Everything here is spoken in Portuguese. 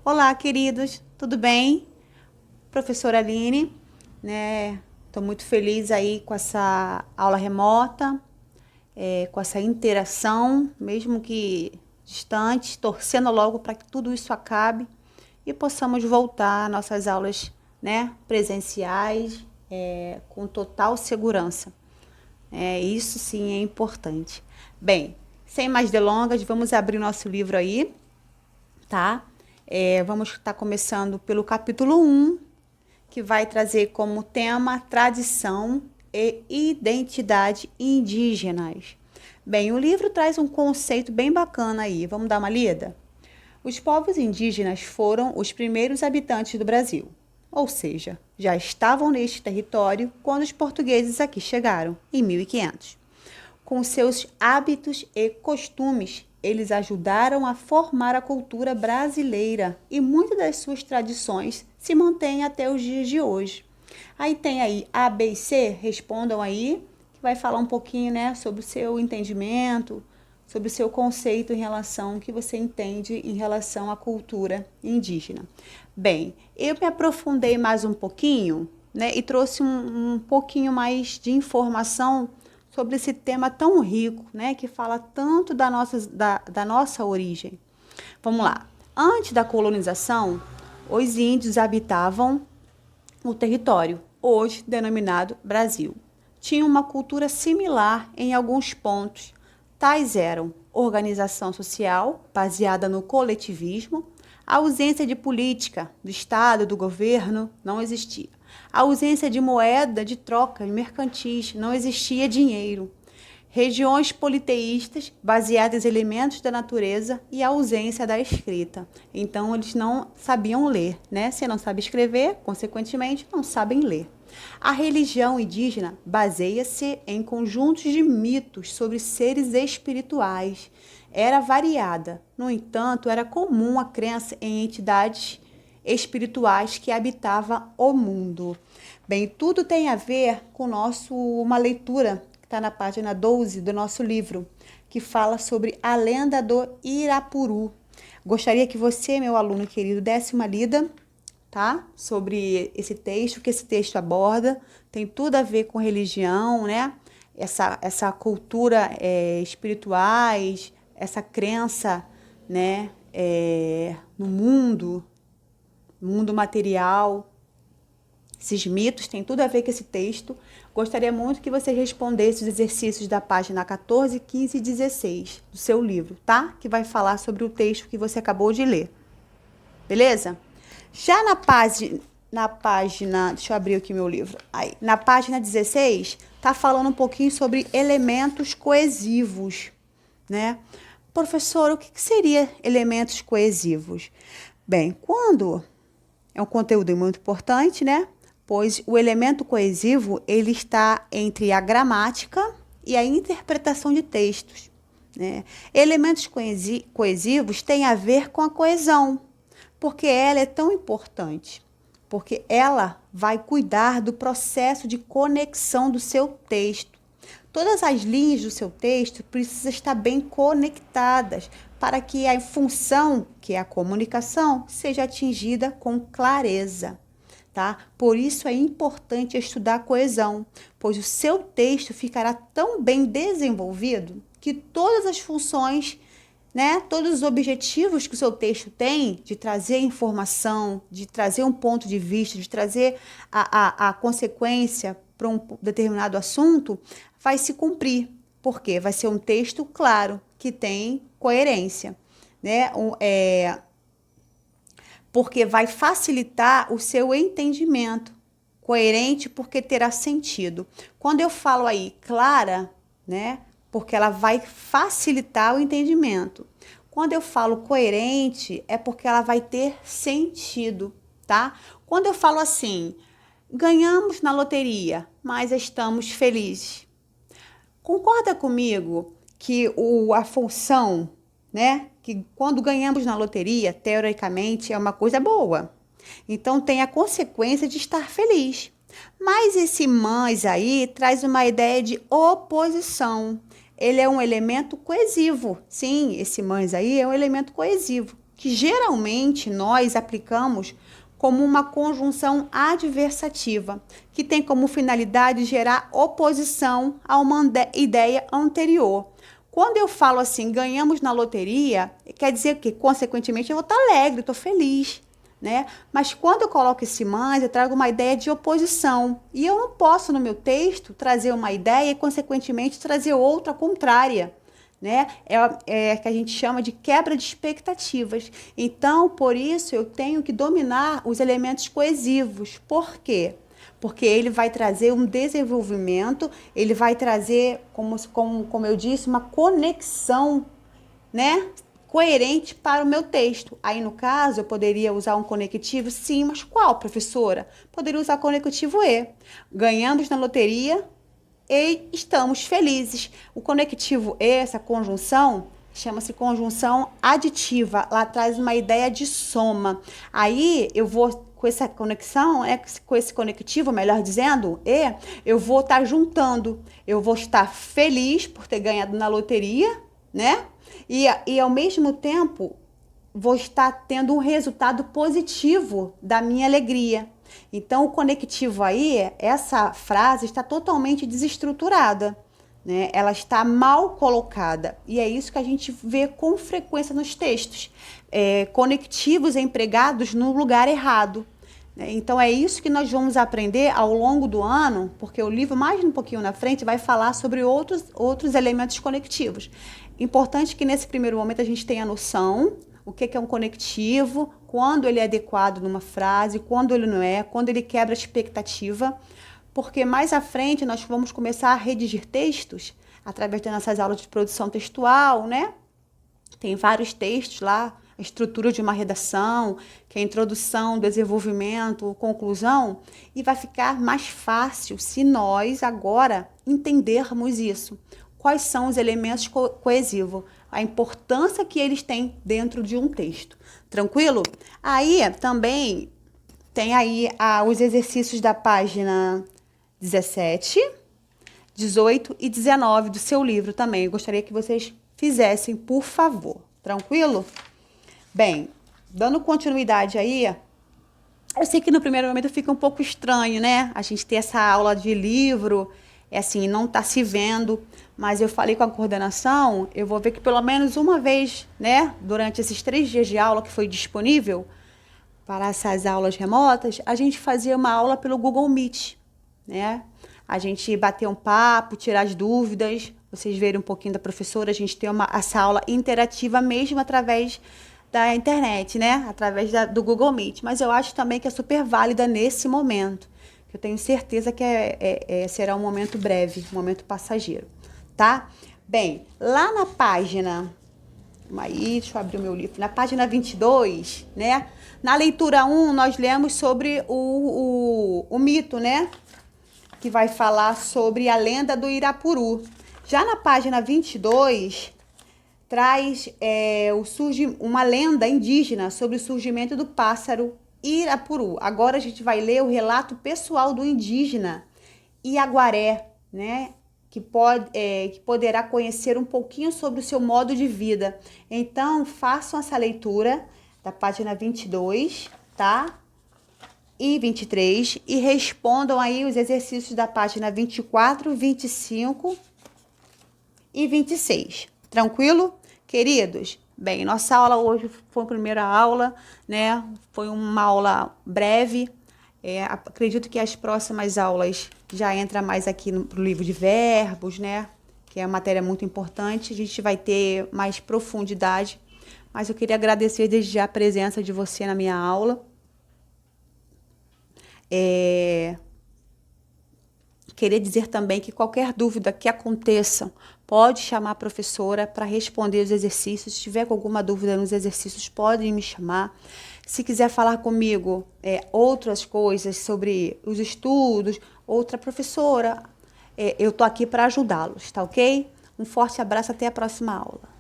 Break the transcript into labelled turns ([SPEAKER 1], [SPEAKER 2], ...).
[SPEAKER 1] Olá, queridos, tudo bem? Professora Aline, né? Estou muito feliz aí com essa aula remota, com essa interação, mesmo que distante, torcendo logo para que tudo isso acabe e possamos voltar às nossas aulas, né, presenciais, com total segurança. Isso sim é importante. Bem, sem mais delongas, vamos abrir nosso livro aí, tá? Vamos estar começando pelo capítulo um, que vai trazer como tema tradição e identidade indígenas. Bem, o livro traz um conceito bem bacana aí. Vamos dar uma lida? Os povos indígenas foram os primeiros habitantes do Brasil, ou seja, já estavam neste território quando os portugueses aqui chegaram, em 1500. Com seus hábitos e costumes, eles ajudaram a formar a cultura brasileira e muitas das suas tradições se mantêm até os dias de hoje. Aí tem aí A, B e C, respondam aí, que vai falar um pouquinho, né, sobre o seu entendimento, sobre o seu conceito em relação ao que você entende em relação à cultura indígena. Bem, eu me aprofundei mais um pouquinho, né, e trouxe um pouquinho mais de informação sobre esse tema tão rico, né, que fala tanto da nossa origem. Vamos lá. Antes da colonização, os índios habitavam o território, hoje denominado Brasil. Tinha uma cultura similar em alguns pontos. Tais eram organização social, baseada no coletivismo, a ausência de política do Estado, do governo, não existia. A ausência de moeda de troca mercantis, não existia dinheiro. Regiões politeístas baseadas em elementos da natureza e a ausência da escrita. Então, eles não sabiam ler, né? Se não sabe escrever, consequentemente, não sabem ler. A religião indígena baseia-se em conjuntos de mitos sobre seres espirituais. Era variada, no entanto, era comum a crença em entidades espirituais que habitavam o mundo. Bem, tudo tem a ver com uma leitura que está na página 12 do nosso livro, que fala sobre a lenda do Irapuru. Gostaria que você, meu aluno querido, desse uma lida, tá? Sobre esse texto, que esse texto aborda. Tem tudo a ver com religião, né? Essa cultura espirituais, essa crença, né? No mundo material. Esses mitos têm tudo a ver com esse texto. Gostaria muito que você respondesse os exercícios da página 14, 15 e 16 do seu livro, tá? Que vai falar sobre o texto que você acabou de ler. Beleza? Já na página, deixa eu abrir aqui meu livro. Aí, na página 16, tá falando um pouquinho sobre elementos coesivos, né? Professor, o que seria elementos coesivos? Bem, quando é um conteúdo muito importante, né? Pois o elemento coesivo, ele está entre a gramática e a interpretação de textos, né? Elementos coesivos têm a ver com a coesão, porque ela é tão importante, porque ela vai cuidar do processo de conexão do seu texto. Todas as linhas do seu texto precisam estar bem conectadas para que a função, que é a comunicação, seja atingida com clareza, tá? Por isso é importante estudar a coesão, pois o seu texto ficará tão bem desenvolvido que todas as funções, né, todos os objetivos que o seu texto tem de trazer informação, de trazer um ponto de vista, de trazer a consequência para um determinado assunto, vai se cumprir. Por quê? Vai ser um texto claro, que tem coerência, né? Porque vai facilitar o seu entendimento. Coerente porque terá sentido. Quando eu falo aí clara, né? Porque ela vai facilitar o entendimento. Quando eu falo coerente, é porque ela vai ter sentido, tá? Quando eu falo assim, ganhamos na loteria, mas estamos felizes. Concorda comigo que a função, né, que quando ganhamos na loteria, teoricamente é uma coisa boa. Então tem a consequência de estar feliz. Mas esse mais aí traz uma ideia de oposição. Ele é um elemento coesivo. Sim, esse mais aí é um elemento coesivo. que geralmente nós aplicamos como uma conjunção adversativa, que tem como finalidade gerar oposição a uma ideia anterior. Quando eu falo assim, ganhamos na loteria, quer dizer que, consequentemente, eu vou estar alegre, estou feliz, né? Mas quando eu coloco esse mas, eu trago uma ideia de oposição. E eu não posso, no meu texto, trazer uma ideia e, consequentemente, trazer outra contrária, né? É que a gente chama de quebra de expectativas. Então, por isso, eu tenho que dominar os elementos coesivos. Por quê? Porque ele vai trazer um desenvolvimento, ele vai trazer, como eu disse, uma conexão, né, coerente para o meu texto. Aí, no caso, eu poderia usar um conectivo, sim, mas qual, professora? Poderia usar conectivo E. Ganhamos na loteria e estamos felizes. O conectivo E, essa conjunção, chama-se conjunção aditiva. Ela traz uma ideia de soma. Aí, eu vou com essa conexão, com esse conectivo, melhor dizendo, eu vou estar juntando. Eu vou estar feliz por ter ganhado na loteria, né? E ao mesmo tempo, vou estar tendo um resultado positivo da minha alegria. Então, o conectivo aí, essa frase está totalmente desestruturada, né? Ela está mal colocada. E é isso que a gente vê com frequência nos textos. Conectivos empregados no lugar errado. Então, é isso que nós vamos aprender ao longo do ano, porque o livro, mais um pouquinho na frente, vai falar sobre outros elementos conectivos. Importante que nesse primeiro momento a gente tenha noção o que é um conectivo, quando ele é adequado numa frase, quando ele não é, quando ele quebra a expectativa, porque mais à frente nós vamos começar a redigir textos através das nossas aulas de produção textual, né? Tem vários textos lá, a estrutura de uma redação, que é introdução, desenvolvimento, conclusão, e vai ficar mais fácil se nós agora entendermos isso. Quais são os elementos coesivos, a importância que eles têm dentro de um texto. Tranquilo? Aí também tem aí os exercícios da página 17, 18 e 19 do seu livro também. Eu gostaria que vocês fizessem, por favor. Tranquilo? Bem, dando continuidade aí, eu sei que no primeiro momento fica um pouco estranho, né? A gente ter essa aula de livro, assim, não tá se vendo, mas eu falei com a coordenação, eu vou ver que pelo menos uma vez, né, durante esses 3 dias de aula que foi disponível para essas aulas remotas, a gente fazia uma aula pelo Google Meet, né? A gente bater um papo, tirar as dúvidas, vocês verem um pouquinho da professora, a gente tem essa aula interativa mesmo através da internet, né? Através do Google Meet. Mas eu acho também que é super válida nesse momento. Eu tenho certeza que será um momento breve, um momento passageiro, tá? Bem, lá na página... Aí, deixa eu abrir o meu livro. Na página 22, né? Na leitura 1, nós lemos sobre o mito, né? Que vai falar sobre a lenda do Irapuru. Já na página 22... traz uma lenda indígena sobre o surgimento do pássaro Irapuru. Agora a gente vai ler o relato pessoal do indígena Iaguaré, né? Que poderá conhecer um pouquinho sobre o seu modo de vida. Então, façam essa leitura da página 22, tá? E 23 e respondam aí os exercícios da página 24, 25 e 26. Tranquilo? Queridos, bem, nossa aula hoje foi a primeira aula, né? Foi uma aula breve. Acredito que as próximas aulas já entram mais aqui no livro de verbos, né? Que é uma matéria muito importante. A gente vai ter mais profundidade. Mas eu queria agradecer desde já a presença de você na minha aula. Queria dizer também que qualquer dúvida que aconteça, pode chamar a professora para responder os exercícios. Se tiver alguma dúvida nos exercícios, podem me chamar. Se quiser falar comigo outras coisas sobre os estudos, outra professora, eu estou aqui para ajudá-los, tá ok? Um forte abraço, até a próxima aula.